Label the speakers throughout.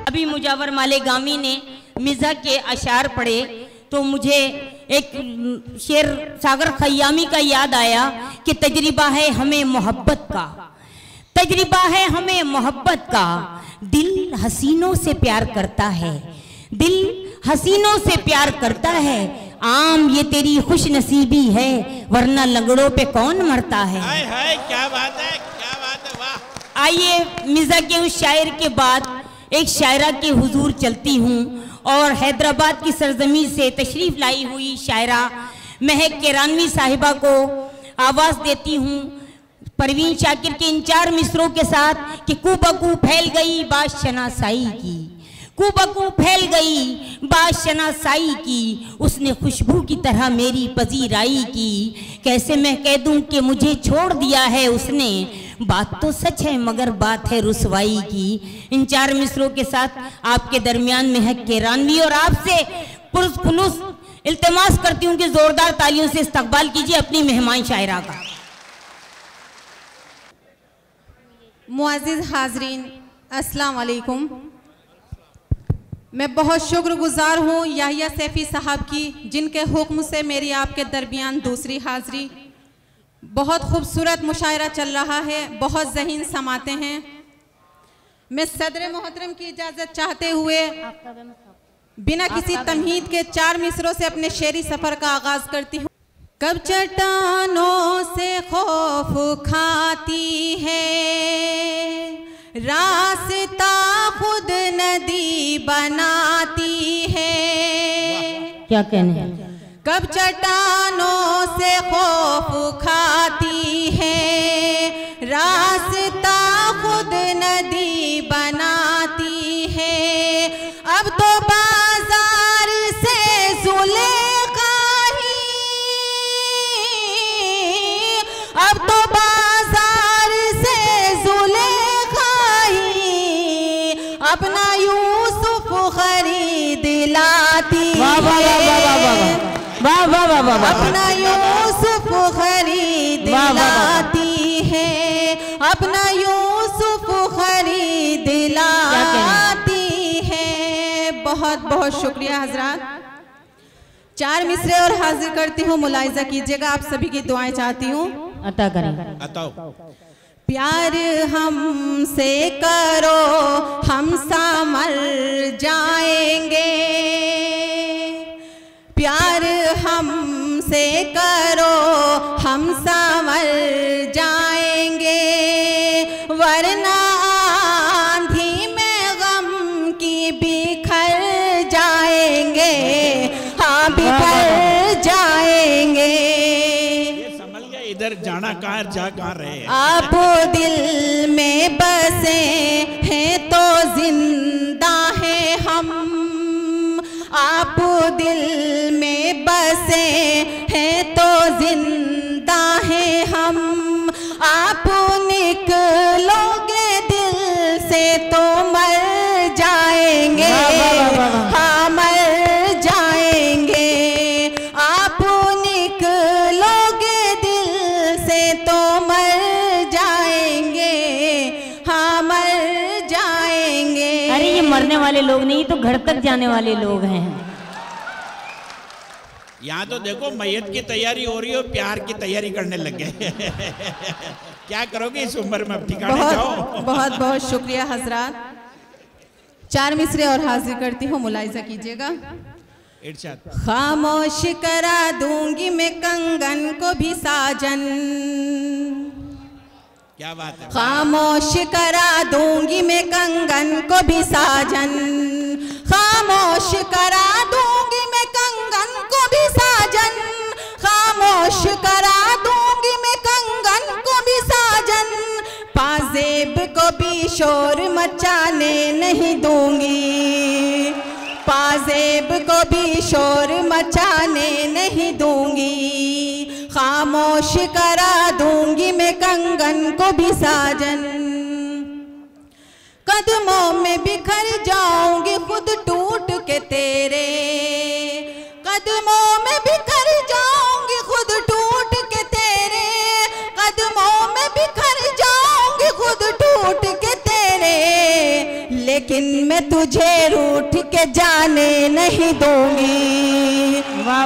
Speaker 1: अभी मुजावर मालेगामी ने मिज़ा के अशार पढ़े तो मुझे एक शेर सागर खयामी का याद आया कि तजरिबा है हमें मोहब्बत का, तजरिबा है हमें मोहब्बत का, दिल हसीनों से प्यार करता है, दिल हसीनों से प्यार करता है, आम ये तेरी खुश नसीबी है वरना लंगड़ों पे कौन मरता है।
Speaker 2: हाय हाय क्या बात है, क्या बात है, वाह।
Speaker 1: आइए मिर्जा के उस शायर के बाद एक शायरा के हुजूर चलती हूँ और हैदराबाद की सरजमी से तशरीफ लाई हुई शायरा महक केरानवी साहिबा को आवाज देती हूँ परवीन शाकिर के इन 4 मिसरों के साथ कि कुबकू फैल गई बात शनासाई की, कुबकू फैल गई बात शनासाई की, उसने खुशबू की तरह मेरी पजीराई की, कैसे मैं कह दूं कि मुझे छोड़ दिया है उसने, बात तो सच है मगर बात है रुसवाई की। इन 4 मिसरों के साथ आपके दरमियान में है केरानवी और आपसे पुरखुलूस इल्तिमास करती हूँ कि जोरदार तालियों से इस्तकबाल कीजिए अपनी मेहमान शायरा का।
Speaker 3: मुअज़्ज़िज़ हाज़रीन, अस्सलाम वालेकुम। मैं बहुत शुक्रगुजार हूँ याहिया सैफी साहब की, जिनके हुक्म से मेरी आपके दरमियान दूसरी हाज़री। बहुत खूबसूरत मुशायरा चल रहा है, बहुत ज़हीन समाते हैं। मैं सदर मोहतरम की इजाज़त चाहते हुए बिना किसी तमहीद के 4 मिसरों से अपने शेरी सफ़र का आगाज़ करती हूँ। कब चट्टानों से खौफ खाती है, रास्ता खुद नदी बनाती है।
Speaker 1: क्या कहने हैं?
Speaker 3: कब चट्टानों से खौफ खाती है, रास्ता खुद नदी बनाती है। अब तो बाजार से जुलेखा ही, अब तो बाजार से जुलेखा ही अपना यूसुफ खरीद लाती है, अपना यूसुफ खरीद लाती है, अपना यूसुफ खरीद लाती है। बहुत बहुत शुक्रिया हजरात। 4 मिसरे और हाजिर करती हूँ, मुलाहिजा कीजिएगा, आप सभी की दुआएं चाहती हूँ।
Speaker 1: अता करें।
Speaker 3: प्यार हमसे करो हम संवर जाएंगे, प्यार हमसे करो हम संवर जाएंगे, वरना आंधी में गम की बिखर जाएंगे, हाँ बिखर जाएंगे।
Speaker 2: संभल गया, इधर जाना कहाँ जा कहाँ रहे।
Speaker 3: आप दिल में बसे हैं तो जिंदा है हम, आप दिल में बसे हैं तो जिंदा है हम, आप निकलोगे दिल से तो मर जाएंगे, हाँ मर जाएंगे। आप निकलोगे दिल से तो मर जाएंगे, हाँ मर जाएंगे।
Speaker 1: अरे ये मरने वाले लोग नहीं, तो घर तक जाने वाले लोग हैं।
Speaker 2: यहाँ तो देखो मैयत की तैयारी हो रही हो, प्यार की तैयारी करने लग गए। क्या करोगे इस उम्र में, अब ठिकाने जाओ।
Speaker 3: बहुत बहुत शुक्रिया हजरात। 4 मिसरे और हाजिर करती हूँ, मुलाहिजा कीजिएगा। खामोश करा दूंगी मैं कंगन को भी साजन,
Speaker 2: क्या बात है।
Speaker 3: खामोश करा दूंगी मैं कंगन को भी साजन, खामोश करा दूंगी मैं कंगन को भी साजन, खामोश करा दूंगी मैं कंगन को भी साजन, पाजेब को भी शोर मचाने नहीं दूंगी, पाजेब को भी शोर मचाने नहीं दूंगी, खामोश करा दूंगी मैं कंगन को भी साजन। कदमों में बिखर जाऊंगी खुद टूट के तेरे, कदमों में बिखर जाऊंगी खुद टूट के तेरे, कदमों में बिखर जाऊंगी खुद टूट के तेरे, लेकिन मैं तुझे रूठ के जाने नहीं दूंगी,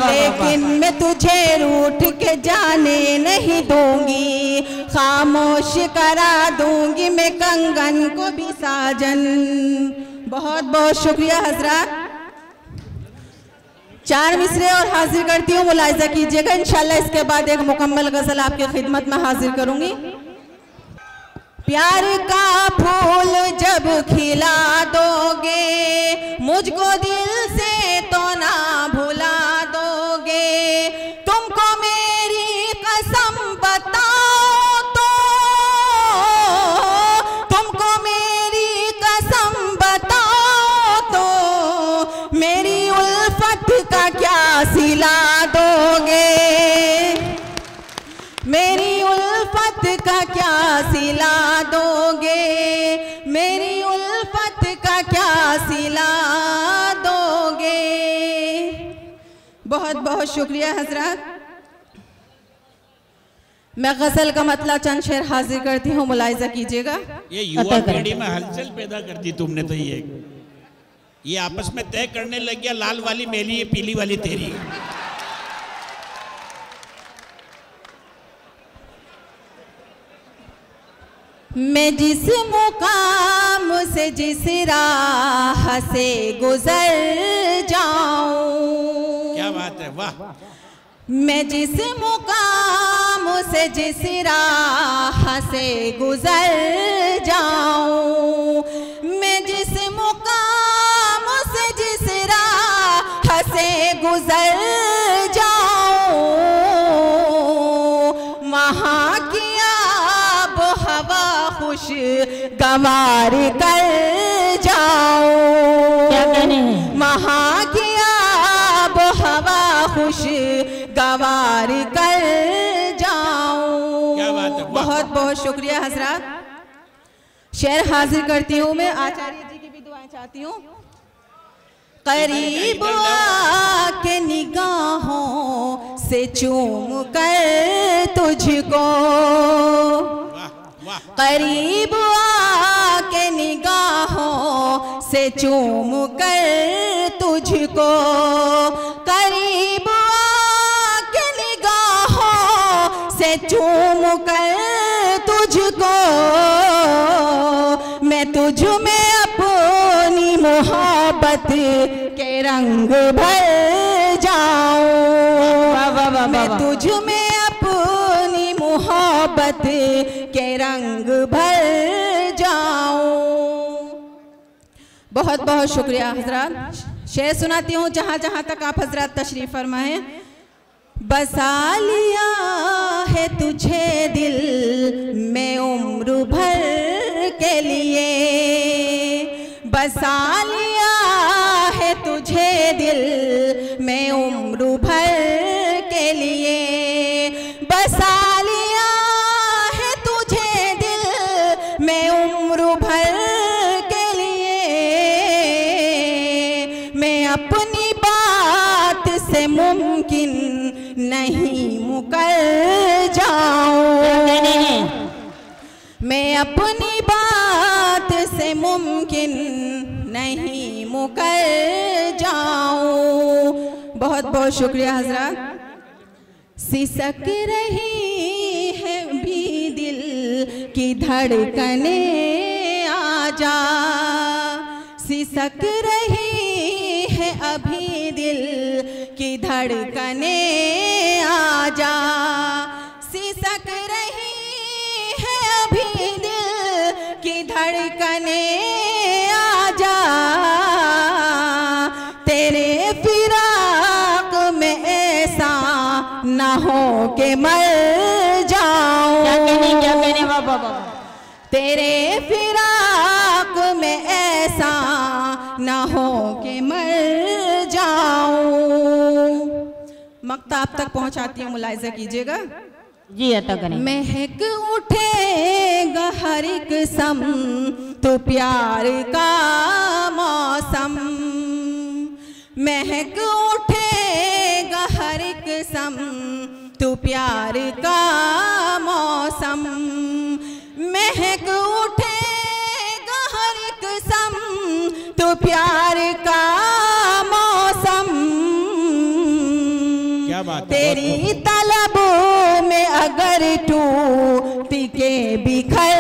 Speaker 3: लेकिन मैं तुझे रूठ के जाने नहीं दूंगी, खामोश करा दूंगी मैं कंगन को भी साजन। बहुत बहुत शुक्रिया हजरात। 4 मिसरे और हाजिर करती हूँ, मुलाहिजा कीजिएगा। इंशाल्लाह इसके बाद एक मुकम्मल गजल आपके खिदमत में हाजिर करूंगी। प्यार का फूल जब खिला दोगे, मुझको दिल से तो ना भुला दोगे, तुमको मेरी कसम बताओ तो, तुमको मेरी कसम बताओ तो, मेरी उल्फत का क्या सिला दोगे, मेरी उल्फत का क्या सिला दोगे, मेरी उल्फत का क्या सिला दोगे। बहुत बहुत शुक्रिया हजरात। मैं गजल का मतलब चंद शेर हाजिर करती हूँ, मुलाहिजा कीजिएगा।
Speaker 2: ये युवा पीढ़ी में हलचल पैदा कर दी तुमने तो। ये आपस में तय करने लग गया, लाल वाली मेरी है, पीली वाली तेरी।
Speaker 3: मैं जिस मुकाम से जिस राह से गुजर जाऊं,
Speaker 2: क्या बात है, वाह।
Speaker 3: मैं जिस मुकाम से जिस राह से गुजर जाऊं, मैं जिस मुकाम से जिस राह से गुजर जाऊं, वहाँ की आब हवा खुश गवार कर जाऊं,
Speaker 1: क्या कहने हैं?
Speaker 3: वहाँ की आब हवा खुश गवार कर जाऊं।
Speaker 2: क्या बात है,
Speaker 3: बहुत बहुत शुक्रिया हजरात। शेर हाजिर करती हूँ मैं, आचार्य जी की भी दुआएं चाहती हूँ। करीब आके निगाहों से चूम कर तुझको, करीब आके निगाहों से चूम कर तुझको, करीब आके निगाहों से चूम कर तुझको, मैं तुझ में अपनी मोहब्बत के रंग भर जाऊं, मैं तुझ में अपनी मोहब्बत के रंग भर जाऊं। बहुत बहुत शुक्रिया हजरात। शेर सुनाती हूँ जहाँ जहाँ तक आप हजरात तशरीफ फरमाएं। बसा लिया है तुझे दिल में उम्र भर के लिए, बसा लिया है तुझे दिल में उम्र भर के लिए, बसा लिया है तुझे दिल में उम्र भर के लिए, मैं अपनी बात से मुमकिन नहीं मुकर जाऊं, मैं अपनी बात से मुमकिन नहीं मुकर जाऊं। बहुत बहुत शुक्रिया हजरात। सिसक रही है भी दिल की धड़कने आजा, सिसक रही है अभी दिल की धड़कने आजा, सिसक रही है अभी दिल की धड़कने आजा, तेरे फिराक में ऐसा ना हो के मर जाऊं,
Speaker 1: क्या कहने बाबा,
Speaker 3: तेरे फिराक में ऐसा ना हो के मर जाऊं। मक्ता आप तक पहुंचाती हूँ, मुलाहिजा कीजिएगा।
Speaker 1: जी अता करें।
Speaker 3: महक उठेगा हर एक सम तो प्यार का मौसम, महक उठेगा हर एक सम तो प्यार का मौसम, महक उठेगा हर एक सम तू प्यार का मौसम,
Speaker 2: क्या बात है,
Speaker 3: तेरी तलबों में अगर टूट के बिखर